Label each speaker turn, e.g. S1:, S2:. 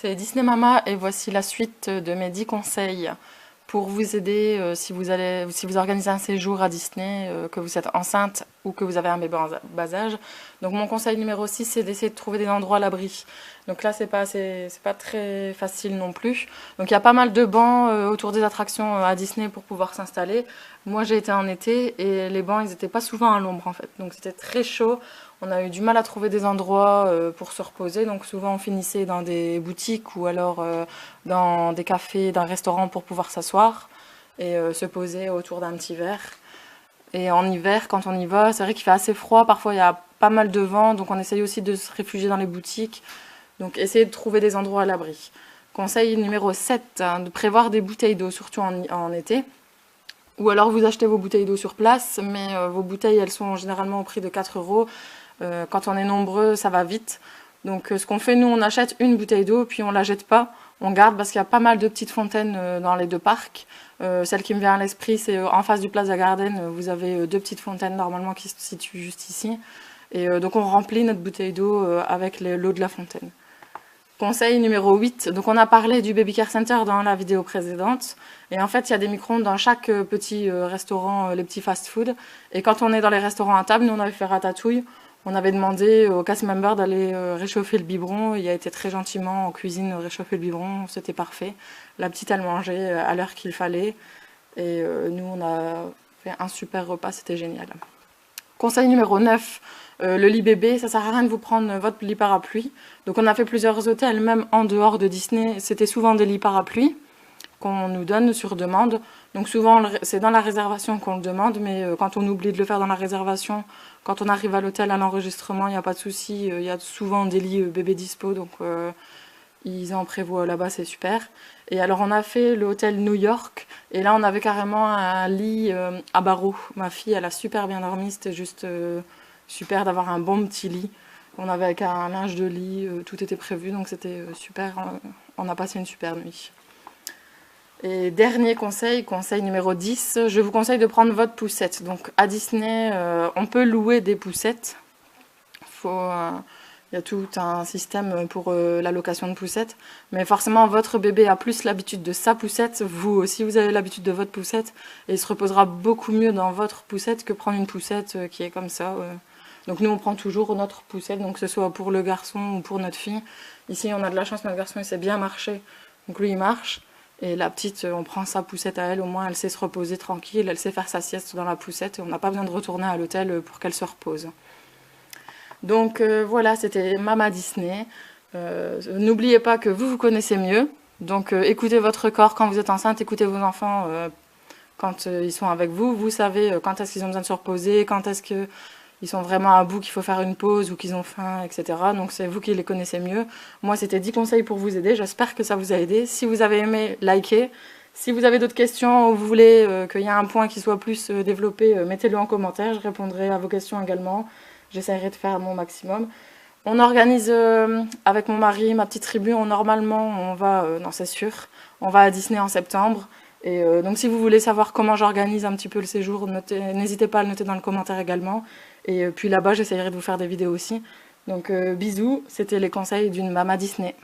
S1: C'est Disney Mama et voici la suite de mes 10 conseils pour vous aider si vous organisez un séjour à Disney, que vous êtes enceinte ou que vous avez un bébé en bas âge. Donc mon conseil numéro 6, c'est d'essayer de trouver des endroits à l'abri. Donc là, c'est pas très facile non plus. Donc il y a pas mal de bancs autour des attractions à Disney pour pouvoir s'installer. Moi, j'ai été en été et les bancs, ils étaient pas souvent à l'ombre en fait. Donc c'était très chaud. On a eu du mal à trouver des endroits pour se reposer, donc souvent on finissait dans des boutiques ou alors dans des cafés, d'un restaurant pour pouvoir s'asseoir et se poser autour d'un petit verre. Et en hiver, quand on y va, c'est vrai qu'il fait assez froid, parfois il y a pas mal de vent, donc on essaye aussi de se réfugier dans les boutiques, donc essayer de trouver des endroits à l'abri. Conseil numéro 7, hein, de prévoir des bouteilles d'eau, surtout en été. Ou alors vous achetez vos bouteilles d'eau sur place, mais vos bouteilles elles sont généralement au prix de 4 euros. Quand on est nombreux, ça va vite. Donc ce qu'on fait, nous, on achète une bouteille d'eau, puis on la jette pas, on garde parce qu'il y a pas mal de petites fontaines dans les deux parcs. Celle qui me vient à l'esprit, c'est en face du Plaza Garden, vous avez deux petites fontaines normalement qui se situent juste ici. Et donc on remplit notre bouteille d'eau avec l'eau de la fontaine. Conseil numéro 8, donc on a parlé du Baby Care Center dans la vidéo précédente, et en fait il y a des micro-ondes dans chaque petit restaurant, les petits fast-food, et quand on est dans les restaurants à table, nous on avait fait ratatouille, on avait demandé au cast member d'aller réchauffer le biberon, il a été très gentiment en cuisine réchauffer le biberon, c'était parfait, la petite elle mangeait à l'heure qu'il fallait, et nous on a fait un super repas, c'était génial. Conseil numéro 9, le lit bébé, ça sert à rien de vous prendre votre lit parapluie. Donc on a fait plusieurs hôtels, même en dehors de Disney, c'était souvent des lits parapluies qu'on nous donne sur demande. Donc souvent c'est dans la réservation qu'on le demande, mais quand on oublie de le faire dans la réservation, quand on arrive à l'hôtel à l'enregistrement, il n'y a pas de souci, il y a souvent des lits bébés dispo, donc ils en prévoient là-bas, c'est super. Et alors on a fait le hôtel New York, et là on avait carrément un lit à barreaux. Ma fille, elle a super bien dormi, c'était juste super d'avoir un bon petit lit. On avait avec un linge de lit, tout était prévu, donc c'était super, on a passé une super nuit. Et dernier conseil, conseil numéro 10, je vous conseille de prendre votre poussette. Donc à Disney, on peut louer des poussettes. Il y a tout un système pour la location de poussettes. Mais forcément, votre bébé a plus l'habitude de sa poussette. Vous aussi, vous avez l'habitude de votre poussette. Et il se reposera beaucoup mieux dans votre poussette que prendre une poussette qui est comme ça. Donc nous, on prend toujours notre poussette, donc que ce soit pour le garçon ou pour notre fille. Ici, on a de la chance, notre garçon, il sait bien marcher. Donc lui, il marche. Et la petite, on prend sa poussette à elle, au moins elle sait se reposer tranquille, elle sait faire sa sieste dans la poussette et on n'a pas besoin de retourner à l'hôtel pour qu'elle se repose. Donc voilà, c'était Mama Disney. N'oubliez pas que vous vous connaissez mieux, donc écoutez votre corps quand vous êtes enceinte, écoutez vos enfants quand ils sont avec vous. Vous savez quand est-ce qu'ils ont besoin de se reposer, quand est-ce qu'ils sont vraiment à bout, qu'il faut faire une pause ou qu'ils ont faim, etc. Donc c'est vous qui les connaissez mieux. Moi, c'était 10 conseils pour vous aider. J'espère que ça vous a aidé. Si vous avez aimé, likez. Si vous avez d'autres questions ou vous voulez qu'il y ait un point qui soit plus développé, mettez-le en commentaire. Je répondrai à vos questions également. J'essaierai de faire mon maximum. On organise avec mon mari, ma petite tribu. Normalement, on va, non c'est sûr, on va à Disney en septembre. Et donc si vous voulez savoir comment j'organise un petit peu le séjour, n'hésitez pas à le noter dans le commentaire également. Et puis là-bas, j'essaierai de vous faire des vidéos aussi. Donc bisous, c'était les conseils d'une Mama Disney.